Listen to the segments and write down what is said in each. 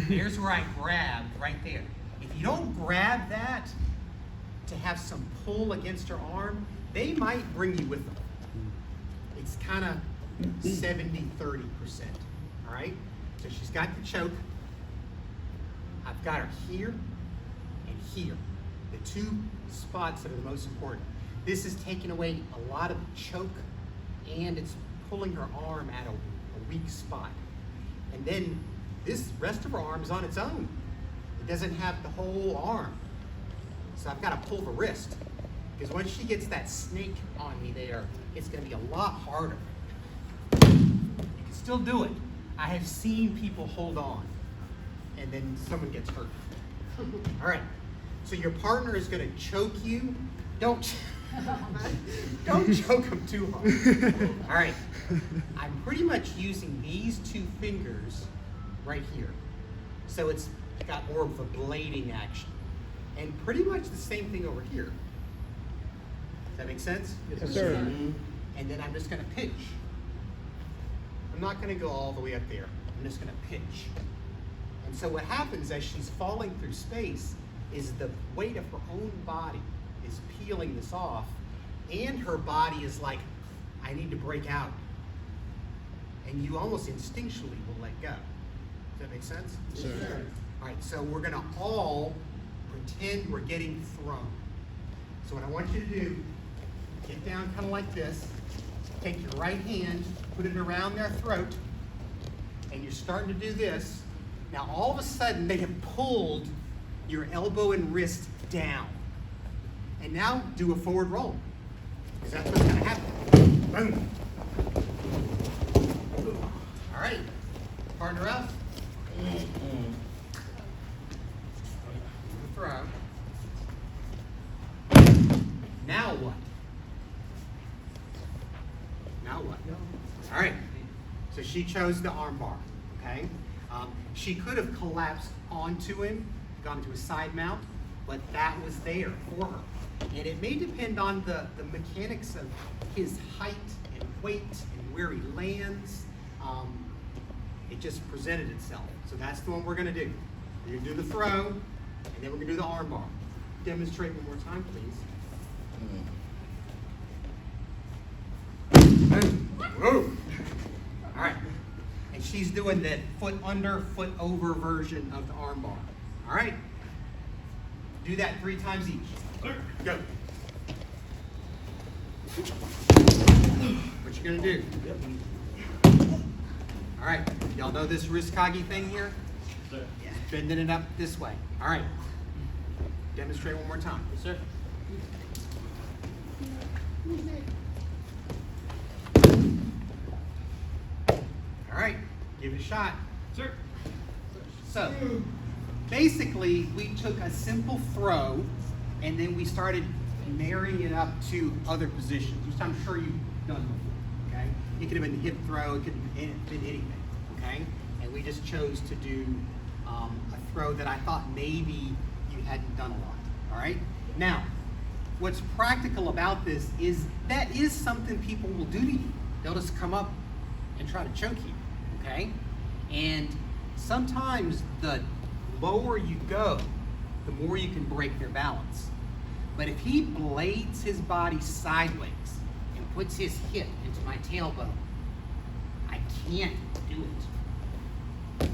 There's where I grabbed, right there. If you don't grab that to have some pull against her arm, they might bring you with them. It's kind of 70-30%, all right? So she's got the choke. I've got her here and here, the two spots that are the most important. This is taking away a lot of the choke, and it's pulling her arm at a weak spot. And then this rest of her arm is on its own. It doesn't have the whole arm. So I've got to pull the wrist, because once she gets that snake on me there, it's going to be a lot harder. You can still do it. I have seen people hold on, and then someone gets hurt. All right, so your partner is going to choke you. Don't choke them too hard. All right, I'm pretty much using these two fingers right here. So it's got more of a blading action. And pretty much the same thing over here. Does that make sense? Yes, sir. And then I'm just going to pinch. I'm not going to go all the way up there. I'm just going to pinch. And so what happens as she's falling through space is the weight of her own body is peeling this off, and her body is like, I need to break out. And you almost instinctually will let go. Does that make sense? Yes, sir. All right, so we're going to all pretend we're getting thrown. So what I want you to do, get down kind of like this, take your right hand, put it around their throat, and you're starting to do this. Now all of a sudden they have pulled your elbow and wrist down. And now do a forward roll, because that's what's going to happen. Boom. All right, partner up. Throw. Now what? Now what? All right. So she chose the arm bar. Okay. She could have collapsed onto him, gone to a side mount, but that was there for her. And it may depend on the mechanics of his height and weight and where he lands. It just presented itself. So that's the one we're going to do. We're going to do the throw, and then we're going to do the arm bar. Demonstrate one more time, please. Whoa. All right. And she's doing that foot under, foot over version of the arm bar. All right. Do that 3 times each. Go. What you going to do? All right. Y'all know this wrist-kagi thing here? Sir. Yeah. Bending it up this way. All right. Demonstrate one more time. Yes, sir. All right. Give it a shot. Sir. So, basically, we took a simple throw, and then we started marrying it up to other positions, which I'm sure you've done before, okay? It could have been the hip throw, it could have been anything, okay? And we just chose to do a throw that I thought maybe you hadn't done a lot, all right? Now, what's practical about this is that is something people will do to you. They'll just come up and try to choke you, okay? And sometimes the lower you go, the more you can break their balance. But if he blades his body sideways and puts his hip into my tailbone, I can't do it.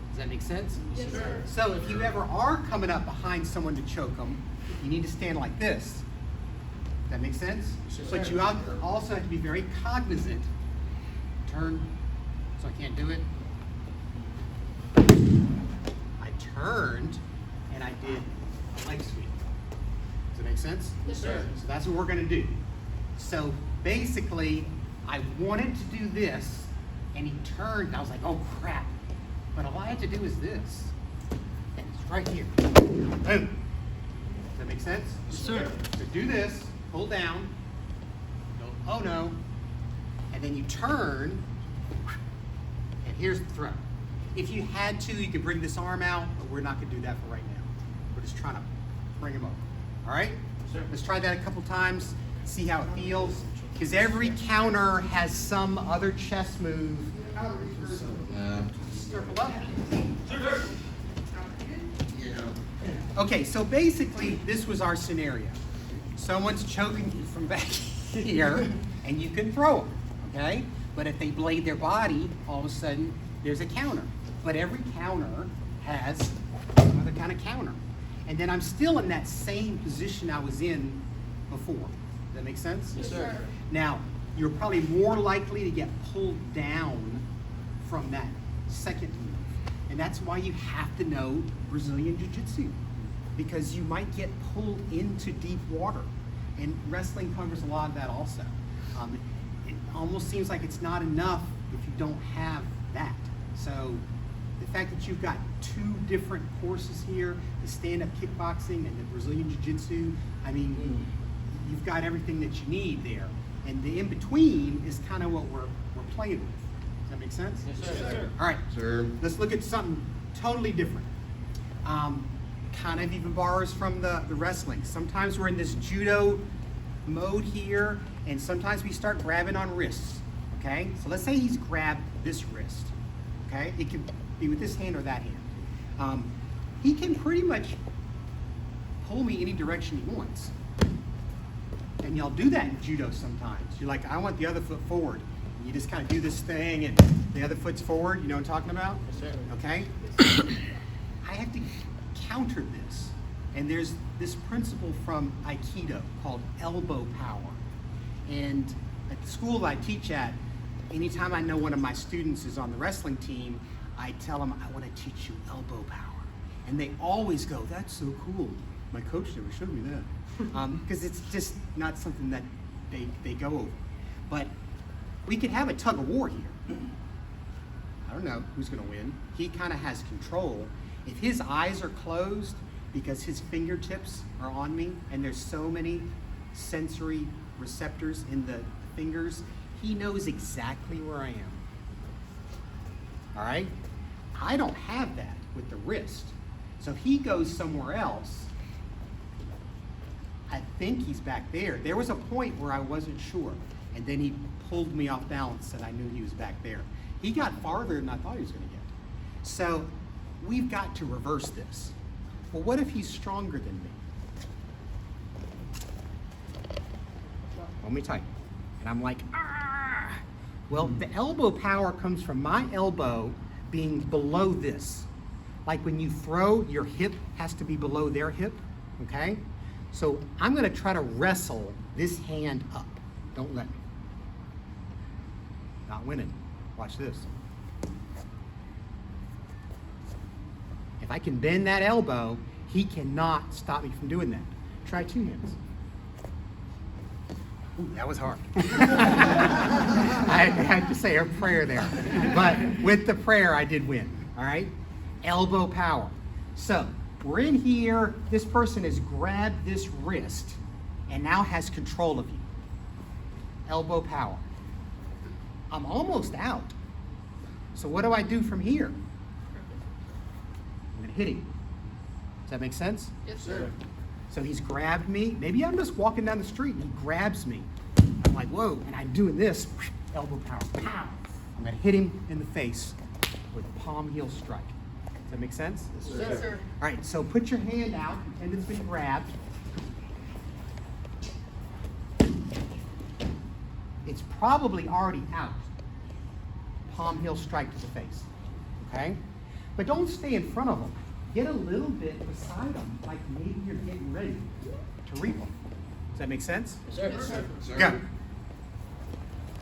Does that make sense? Yes, sir. So if you ever are coming up behind someone to choke them, you need to stand like this. Does that make sense? Yes, But sir. you also have to be very cognizant. Turn, so I can't do it. I turned and I did a leg sweep. Does that make sense? Yes, sir. So that's what we're going to do. So basically, I wanted to do this, and he turned, and I was like, oh crap. But all I had to do is this. And it's right here. Boom. Does that make sense? Yes, sir. So do this, pull down, go, oh no, and then you turn, and here's the throw. If you had to, you could bring this arm out, but we're not going to do that for right now. We're just trying to bring him over. All right? Sir. Let's try that a couple times, see how it feels. Because every counter has some other chest move. Circle up. Okay, so basically, this was our scenario. Someone's choking you from back here, and you can throw them, okay? But if they blade their body, all of a sudden, there's a counter. But every counter has another kind of counter. And then I'm still in that same position I was in before. Does that make sense? Yes, sir. Now, you're probably more likely to get pulled down from that second move. And that's why you have to know Brazilian Jiu-Jitsu, because you might get pulled into deep water. And wrestling covers a lot of that also. It almost seems like it's not enough if you don't have that. So the fact that you've got two different courses here, the stand-up kickboxing and the Brazilian Jiu-Jitsu, I mean, you've got everything that you need there. And the in-between is kind of what we're playing with. Does that make sense? Yes, sir. Yes, sir. All right, Sir. let's look at something totally different. Kind of even borrows from the wrestling. Sometimes we're in this judo mode here, and sometimes we start grabbing on wrists, okay? So let's say he's grabbed this wrist, okay? It can be with this hand or that hand. He can pretty much pull me any direction he wants. And y'all do that in judo sometimes. You're like, I want the other foot forward. And you just kind of do this thing, and the other foot's forward. You know what I'm talking about? Yes, sir. Okay? I have to counter this. And there's this principle from Aikido called elbow power. And at the school that I teach at, anytime I know one of my students is on the wrestling team, I tell them, I want to teach you elbow power. And they always go, that's so cool. My coach never showed me that. Because it's just not something that they go over. But we could have a tug of war here. I don't know who's going to win. He kind of has control. If his eyes are closed because his fingertips are on me and there's so many sensory receptors in the fingers, he knows exactly where I am. All right? I don't have that with the wrist. So if he goes somewhere else, I think he's back there. There was a point where I wasn't sure, and then he pulled me off balance and I knew he was back there. He got farther than I thought he was going to get. So we've got to reverse this. Well, what if he's stronger than me? Hold me tight. And I'm like, ah! Well, the elbow power comes from my elbow being below this. Like when you throw, your hip has to be below their hip, okay? So I'm gonna try to wrestle this hand up. Don't let me. Not winning. Watch this. If I can bend that elbow, he cannot stop me from doing that. Try two hands. Ooh, that was hard. I had to say a prayer there. But with the prayer, I did win, all right? Elbow power. So we're in here. This person has grabbed this wrist and now has control of you. Elbow power. I'm almost out. So what do I do from here? I'm gonna hit him. Does that make sense? Yes, sir. So he's grabbed me. Maybe I'm just walking down the street and he grabs me. I'm like, whoa, and I'm doing this, elbow power, pow. I'm gonna hit him in the face with a palm heel strike. Does that make sense? Yes, sir. All right, so put your hand out, pretend it's been grabbed. It's probably already out. Palm heel strike to the face, okay? But don't stay in front of them. Get a little bit beside them, like maybe you're getting ready to reap them. Does that make sense? Yes, sir. Yes, sir. Sir.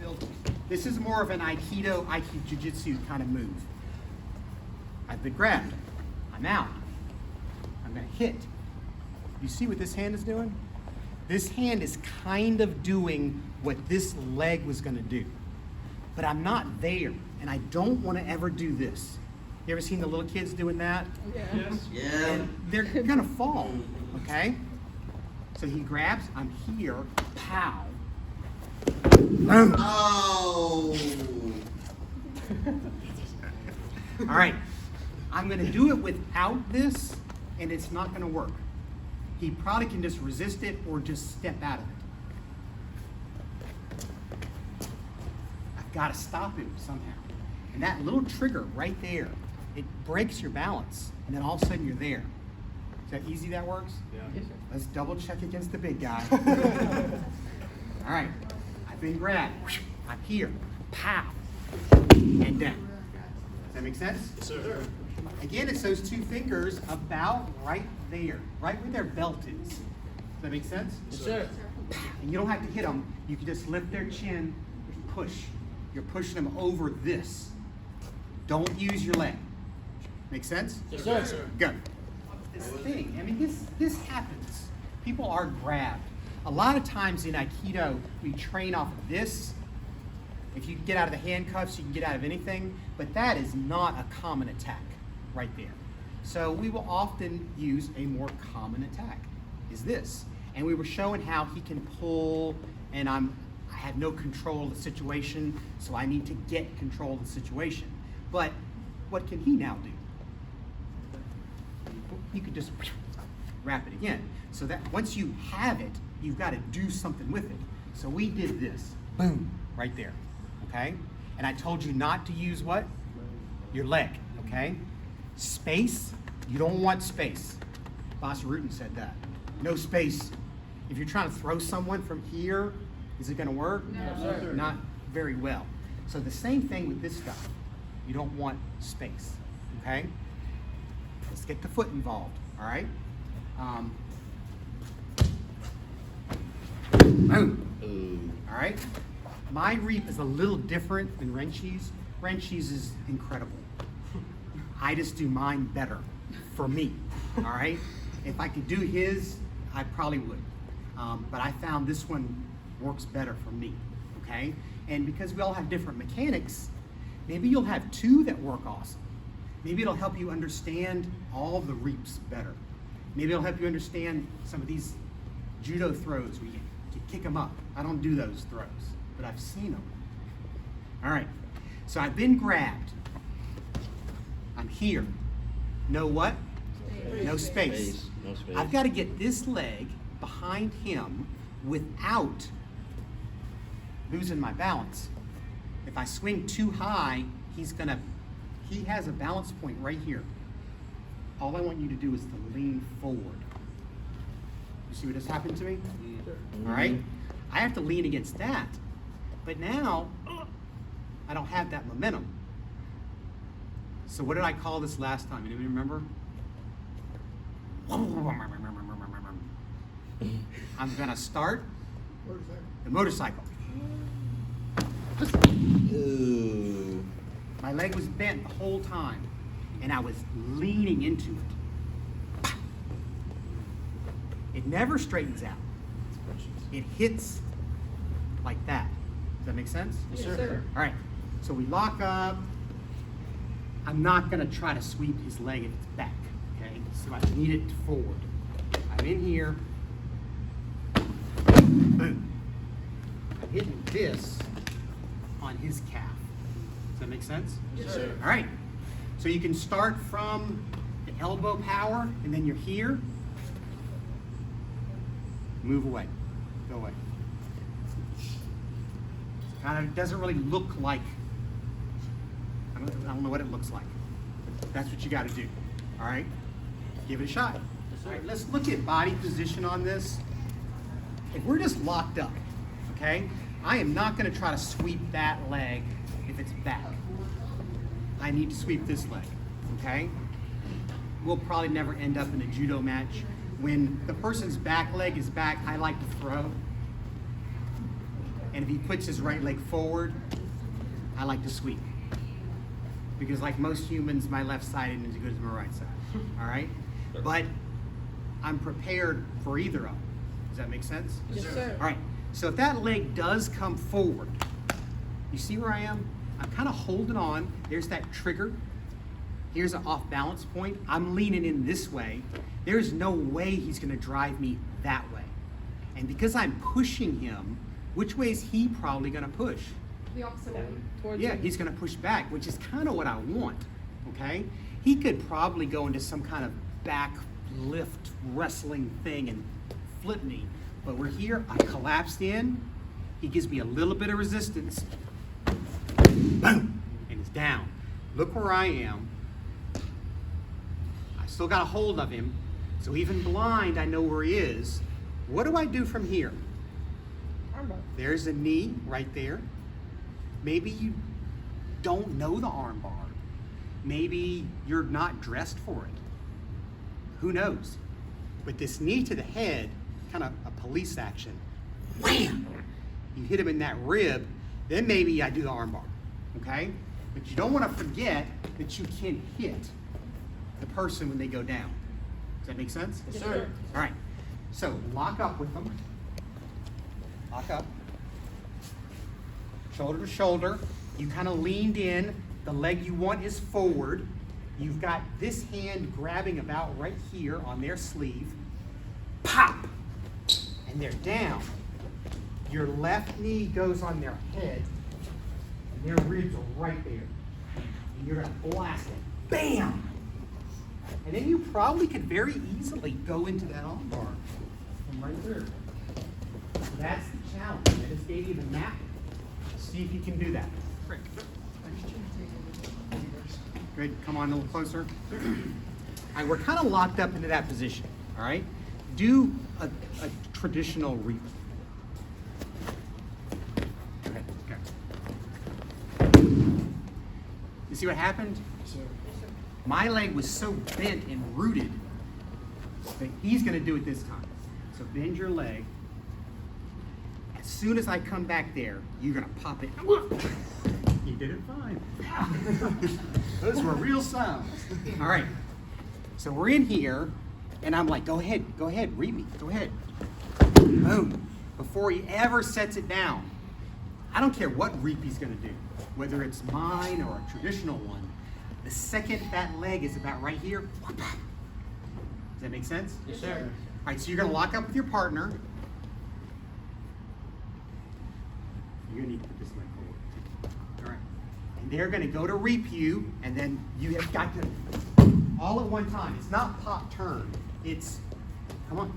Go. This is more of an Aikido Jiu-Jitsu kind of move. I've been grabbed. I'm out. I'm going to hit. You see what this hand is doing? This hand is kind of doing what this leg was going to do. But I'm not there, and I don't want to ever do this. You ever seen the little kids doing that? Yes. Yeah. And they're going to fall, okay? So he grabs, I'm here, pow. Boom. Oh. All right, I'm going to do it without this, and it's not going to work. He probably can just resist it or just step out of it. Got to stop him somehow. And that little trigger right there, it breaks your balance. And then all of a sudden you're there. Is that easy that works? Yeah. Yes, sir. Let's double check against the big guy. All right, I've been grabbed. I'm here. Pow. And down. Does that make sense? Yes, sir. Again, it's those two fingers about right there, right where their belt is. Does that make sense? Yes, sir. And you don't have to hit them. You can just lift their chin, push. You're pushing them over this. Don't use your leg. Make sense? Yes, sir. Go. This thing, I mean, this happens. People are grabbed. A lot of times in Aikido, we train off of this. If you can get out of the handcuffs, you can get out of anything, but that is not a common attack right there. So we will often use a more common attack, is this. And we were showing how he can pull, and I have no control of the situation, so I need to get control of the situation. But what can he now do? You could just wrap it again. So that once you have it, you've got to do something with it. So we did this, boom, right there, okay? And I told you not to use what? Your leg, okay? Space, you don't want space. Boss Rutan said that. No space. If you're trying to throw someone from here, is it gonna work? No, sir. Not very well. So the same thing with this stuff. You don't want space, okay? Let's get the foot involved, all right? Boom. All right? My reap is a little different than Renshi's. Renshi's is incredible. I just do mine better for me, all right? If I could do his, I probably would. But I found this one works better for me, okay? And because we all have different mechanics, maybe you'll have two that work awesome. Maybe it'll help you understand all the reaps better. Maybe it'll help you understand some of these judo throws where you kick them up. I don't do those throws, but I've seen them. All right, so I've been grabbed. I'm here. No what? No space. No space. I've got to get this leg behind him without losing my balance. If I swing too high, he has a balance point right here. All I want you to do is to lean forward. You see what just happened to me? All right? I have to lean against that. But now, I don't have that momentum. So what did I call this last time? Anybody remember? I'm gonna start the motorcycle. Ooh. My leg was bent the whole time, and I was leaning into it. It never straightens out. It hits like that. Does that make sense? Yes, sir. All right, so we lock up. I'm not gonna try to sweep his leg if it's back, okay? So I need it forward. I'm in here. Boom. I'm hitting this on his calf. Does that make sense? Yes, sir. All right, so you can start from the elbow power, and then you're here. Move away, go away. Kind of doesn't really look like, I don't know what it looks like. That's what you got to do, all right? Give it a shot. All right, let's look at body position on this. If we're just locked up, okay, I am not going to try to sweep that leg if it's back. I need to sweep this leg, okay? We'll probably never end up in a judo match. When the person's back leg is back, I like to throw. And if he puts his right leg forward, I like to sweep. Because like most humans, my left side isn't as good as my right side, all right? But I'm prepared for either of them. Does that make sense? Yes, sir. All right, so if that leg does come forward, you see where I am? I'm kind of holding on. There's that trigger. Here's an off balance point. I'm leaning in this way. There's no way he's gonna drive me that way. And because I'm pushing him, which way is he probably gonna push? The opposite way. Towards Yeah, you. he's gonna push back, which is kind of what I want, okay? He could probably go into some kind of back lift wrestling thing and flip me. But we're here, I collapsed in. He gives me a little bit of resistance. boom, and it's down. Look where I am. I still got a hold of him, so even blind, I know where he is. What do I do from here? Armbar. There's a knee right there. Maybe you don't know the armbar. Maybe you're not dressed for it. Who knows? But this knee to the head, kind of a police action. Wham! You hit him in that rib, then maybe I do the armbar, okay? But you don't want to forget that you can hit the person when they go down. Does that make sense? Yes, sir. All right, so lock up with them. Lock up. Shoulder to shoulder. You kind of leaned in. The leg you want is forward. You've got this hand grabbing about right here on their sleeve. Pop! And they're down. Your left knee goes on their head, and their ribs are right there. And you're gonna blast it. Bam! And then you probably could very easily go into that armbar from right there. So that's the challenge. I just gave you the map. See if you can do that. Good, come on a little closer. All right, we're kind of locked up into that position, all right? Do a traditional reap. Go ahead, okay. You see what happened? Yes, sir. My leg was so bent and rooted that he's gonna do it this time. So bend your leg. As soon as I come back there, you're gonna pop it. You did it fine. Those were real sounds. All right. So we're in here, and I'm like, go ahead, read me, go ahead. Boom. Before he ever sets it down, I don't care what reap he's gonna do, whether it's mine or a traditional one. The second that leg is about right here, does that make sense? Yes, sir. All right, so you're gonna lock up with your partner. You're gonna need to put this leg forward. All right. And they're gonna go to reap you, and then you have got to, all at one time. It's not pop turn. It's, come on.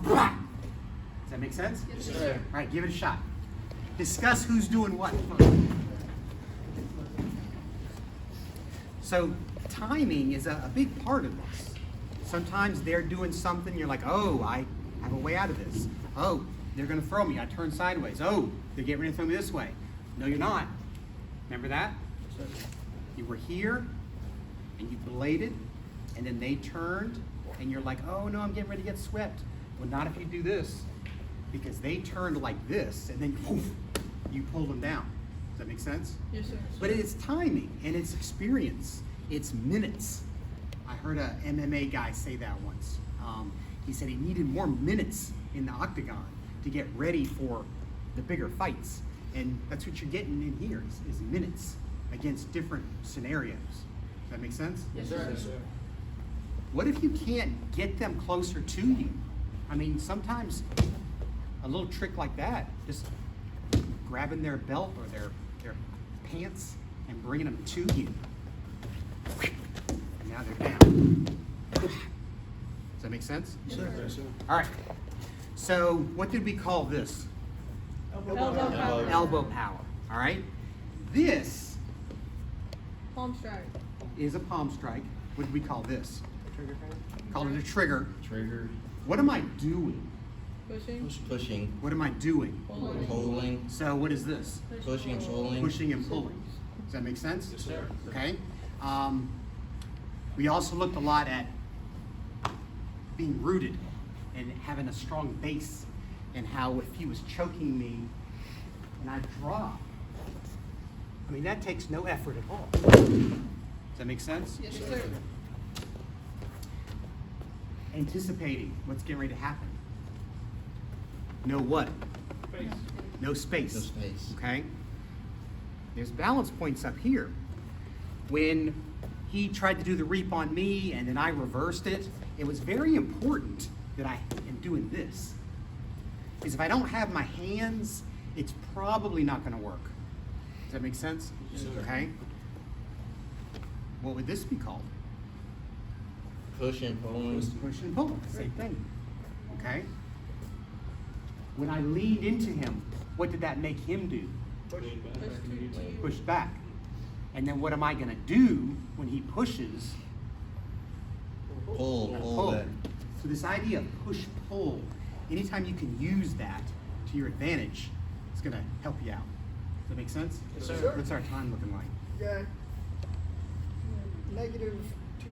Does that make sense? Yes, sir. All right, give it a shot. Discuss who's doing what first. So timing is a big part of this. Sometimes they're doing something, you're like, oh, I have a way out of this. Oh, they're gonna throw me, I turn sideways. Oh, they're getting ready to throw me this way. No, you're not. Remember that? You were here, and you bladed, and then they turned, and you're like, oh no, I'm getting ready to get swept. Well, not if you do this, because they turned like this, and then poof, you pulled them down. Does that make sense? Yes, sir. But it's timing, and it's experience. It's minutes. I heard a MMA guy say that once. He said he needed more minutes in the octagon to get ready for the bigger fights. And that's what you're getting in here is minutes against different scenarios. Does that make sense? Yes, sir. Yes, sir. What if you can't get them closer to you? I mean, sometimes a little trick like that, just grabbing their belt or their pants and bringing them to you. And now they're down. Does that make sense? Yes, sir. Yes, sir. All right. So what did we call this? Elbow power. Elbow power. All right. This Palm strike. is a palm strike. What do we call this? Call it a trigger. Trigger. What am I doing? Pushing. Pushing. What am I doing? Pulling. Pulling. So what is this? Pushing and pulling. Pushing and pulling. Does that make sense? Yes, sir. Okay. We also looked a lot at being rooted and having a strong base, and how if he was choking me and I drop, I mean, that takes no effort at all. Does that make sense? Yes, sir. Anticipating what's getting ready to happen. No what? No space. No space. Okay? There's balance points up here. When he tried to do the reap on me and then I reversed it, it was very important that I am doing this. Because if I don't have my hands, it's probably not going to work. Does that make sense? Yes, sir. Okay? What would this be called? Push and pulling. Push and pull. Same thing. Okay? When I leaned into him, what did that make him do? Push to you. Push back. And then what am I gonna do when he pushes? Pull that. So this idea of push-pull, anytime you can use that to your advantage, it's gonna help you out. Does that make sense? Yes, sir. What's our time looking like? You got -2